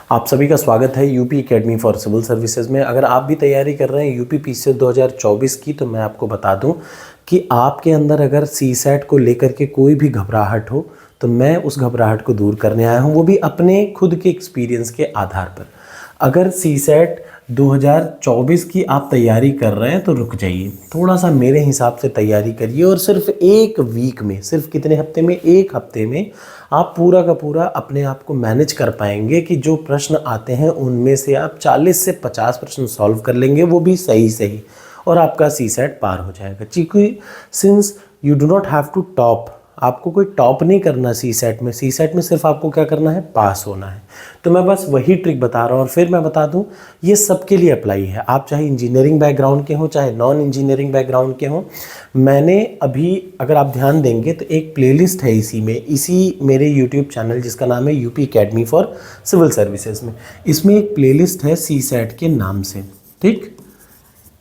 आप सभी का स्वागत है UP academy for civil services में। अगर आप भी तैयारी कर रहे हैं यूपी पीसीएस 2024 की, तो मैं आपको बता दूं कि आपके अंदर अगर सीसैट को लेकर के कोई भी घबराहट हो तो मैं उस घबराहट को दूर करने आया हूं, वो भी अपने खुद के एक्सपीरियंस के आधार पर। अगर सीसैट 2024 की आप तैयारी कर रहे हैं तो रुक जाइए, थोड़ा सा मेरे हिसाब से तैयारी करिए और सिर्फ एक वीक में, सिर्फ कितने हफ्ते में, एक हफ्ते में आप पूरा का पूरा अपने आप को मैनेज कर पाएंगे कि जो प्रश्न आते हैं उनमें से आप 40 से 50 प्रश्न सॉल्व कर लेंगे, वो भी सही सही, और आपका सीसैट पार हो जाएगा। क्योंकि since you do not have to top, आपको कोई टॉप नहीं करना सीसैट में। सीसैट में सिर्फ आपको क्या करना है, पास होना है। तो मैं बस वही ट्रिक बता रहा हूँ। और फिर मैं बता दूँ, ये सबके लिए अप्लाई है, आप चाहे इंजीनियरिंग बैकग्राउंड के हों चाहे नॉन इंजीनियरिंग बैकग्राउंड के हों। मैंने अभी, अगर आप ध्यान देंगे तो एक प्लेलिस्ट है इसी मेरे यूट्यूब चैनल जिसका नाम है UP academy for civil services में। इसमें एक प्लेलिस्ट है सीसैट के नाम से। ठीक,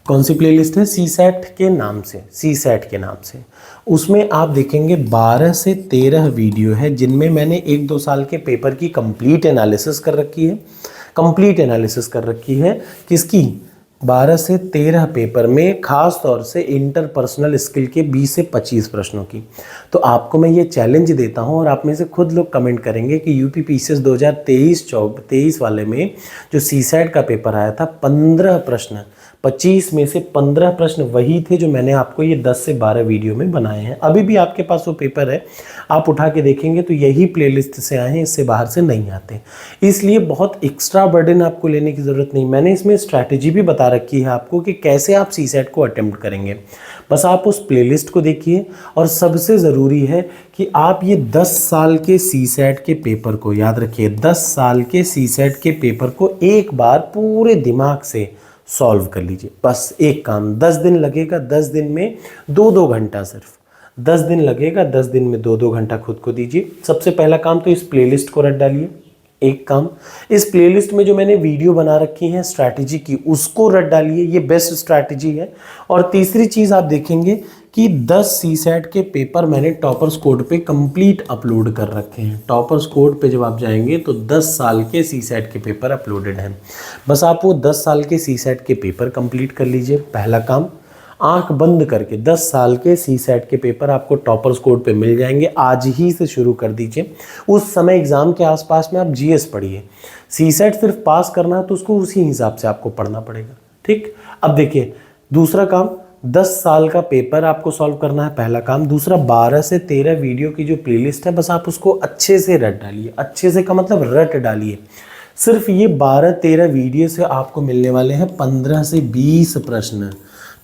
कौन सी प्लेलिस्ट है? सीसैट के नाम से, सीसैट के नाम से। उसमें आप देखेंगे 12 से 13 वीडियो है जिनमें मैंने 1-2 साल के पेपर की कंप्लीट एनालिसिस कर रखी है। कंप्लीट एनालिसिस कर रखी है किसकी? 12 से 13 पेपर में, खास तौर से इंटरपर्सनल स्किल के 20 से 25 प्रश्नों की। तो आपको मैं ये चैलेंज देता हूँ, और आप में से खुद लोग कमेंट करेंगे कि यूपी पीसीएस 2023 वाले में जो सीसैट का पेपर आया था, 15 प्रश्न, 25 में से 15 प्रश्न वही थे जो मैंने आपको ये 10 से 12 वीडियो में बनाए हैं। अभी भी आपके पास वो पेपर है, आप उठा के देखेंगे तो यही प्लेलिस्ट से आए हैं, इससे बाहर से नहीं आते। इसलिए बहुत एक्स्ट्रा बर्डन आपको लेने की ज़रूरत नहीं। मैंने इसमें स्ट्रैटेजी भी बता रखी है आपको कि कैसे आप सीसैट को अटेम्प्ट करेंगे। बस आप उस प्लेलिस्ट को देखिए, और सबसे ज़रूरी है कि आप ये 10 साल के सीसैट के पेपर को याद रखिए। 10 साल के सीसैट के पेपर को एक बार पूरे दिमाग से सॉल्व कर लीजिए। बस एक काम, 10 दिन लगेगा, 10 दिन में 2-2 घंटा, सिर्फ 10 दिन लगेगा, 10 दिन में 2-2 घंटा खुद को दीजिए। सबसे पहला काम तो इस प्लेलिस्ट को रट डालिए। एक काम, इस प्लेलिस्ट में जो मैंने वीडियो बना रखी है स्ट्रैटेजी की, उसको रट डालिए, ये बेस्ट स्ट्रैटेजी है। और तीसरी चीज़ आप देखेंगे कि 10 सीसैट के पेपर मैंने टॉपर्स कोड पे कंप्लीट अपलोड कर रखे हैं। टॉपर्स कोड पे जब आप जाएंगे तो 10 साल के सीसैट के पेपर अपलोडेड हैं। बस आप वो 10 साल के सीसैट के पेपर कंप्लीट कर लीजिए। पहला काम, आंख बंद करके 10 साल के सीसैट के पेपर आपको टॉपर्स कोड पे मिल जाएंगे। आज ही से शुरू कर दीजिए। उस समय एग्ज़ाम के आसपास में आप जीएस पढ़िए। सीसैट सिर्फ पास करना है तो उसको उसी हिसाब से आपको पढ़ना पड़ेगा। ठीक, अब देखिए दूसरा काम, 10 साल का पेपर आपको सॉल्व करना है, पहला काम। दूसरा, 12 से 13 वीडियो की जो प्लेलिस्ट है, बस आप उसको अच्छे से रट डालिए। अच्छे से का मतलब रट डालिए। सिर्फ ये 12-13 वीडियो से आपको मिलने वाले हैं 15 से 20 प्रश्न।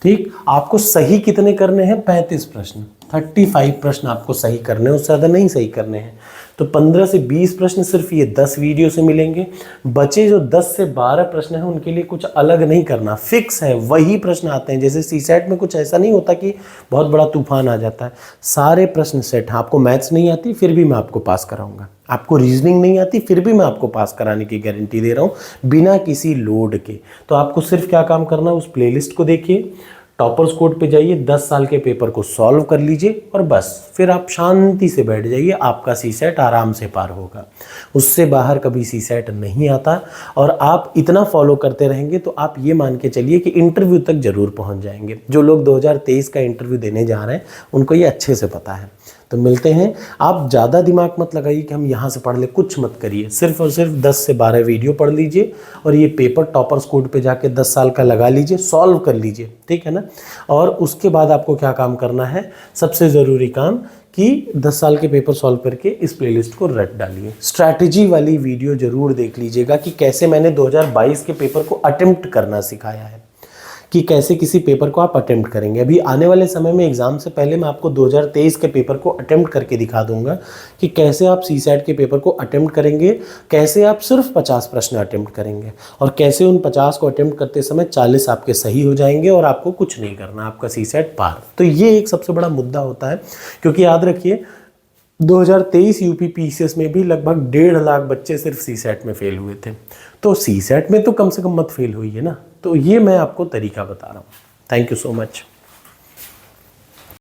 ठीक, आपको सही कितने करने हैं? 35 प्रश्न, 35 प्रश्न आपको सही करने हैं, उससे ज़्यादा नहीं सही करने हैं। तो 15 से 20 प्रश्न सिर्फ ये 10 वीडियो से मिलेंगे। बचे जो 10 से 12 प्रश्न हैं उनके लिए कुछ अलग नहीं करना, फिक्स है, वही प्रश्न आते हैं। जैसे सीसैट में कुछ ऐसा नहीं होता कि बहुत बड़ा तूफान आ जाता है। सारे प्रश्न सेट हैं। आपको मैथ्स नहीं आती फिर भी मैं आपको पास कराऊंगा, आपको रीजनिंग नहीं आती फिर भी मैं आपको पास कराने की गारंटी दे रहा हूँ, बिना किसी लोड के। तो आपको सिर्फ क्या काम करना है, उस प्लेलिस्ट को देखिए, टॉपर्स कोड पे जाइए, 10 साल के पेपर को सॉल्व कर लीजिए, और बस फिर आप शांति से बैठ जाइए। आपका सीसैट आराम से पार होगा। उससे बाहर कभी सीसैट नहीं आता। और आप इतना फॉलो करते रहेंगे तो आप ये मान के चलिए कि इंटरव्यू तक जरूर पहुंच जाएंगे। जो लोग 2023 का इंटरव्यू देने जा रहे हैं उनको ये अच्छे से पता है। तो मिलते हैं। आप ज़्यादा दिमाग मत लगाइए कि हम यहाँ से पढ़ ले, कुछ मत करिए। सिर्फ और सिर्फ 10 से 12 वीडियो पढ़ लीजिए, और ये पेपर टॉपर्स कोड पे जाके 10 साल का लगा लीजिए, सॉल्व कर लीजिए। ठीक है ना? और उसके बाद आपको क्या काम करना है, सबसे ज़रूरी काम, कि 10 साल के पेपर सॉल्व करके इस प्लेलिस्ट को रट डालिए। स्ट्रैटेजी वाली वीडियो ज़रूर देख लीजिएगा कि कैसे मैंने 2022 के पेपर को अटेम्प्ट करना सिखाया है, कि कैसे किसी पेपर को आप अटेम्प्ट करेंगे। अभी आने वाले समय में एग्ज़ाम से पहले मैं आपको 2023 के पेपर को अटेम्प्ट करके दिखा दूंगा कि कैसे आप सीसैट के पेपर को अटेम्प्ट करेंगे, कैसे आप सिर्फ 50 प्रश्न अटेम्प्ट करेंगे, और कैसे उन 50 को अटेम्प्ट करते समय 40 आपके सही हो जाएंगे और आपको कुछ नहीं करना, आपका सीसैट पार। तो ये एक सबसे बड़ा मुद्दा होता है, क्योंकि याद रखिए 2023 यूपी पीसीएस में भी लगभग 1.5 लाख बच्चे सिर्फ सीसैट में फेल हुए थे। तो सीसैट में तो कम से कम मत फेल हुई है ना। तो ये मैं आपको तरीका बता रहा हूँ। Thank you so much.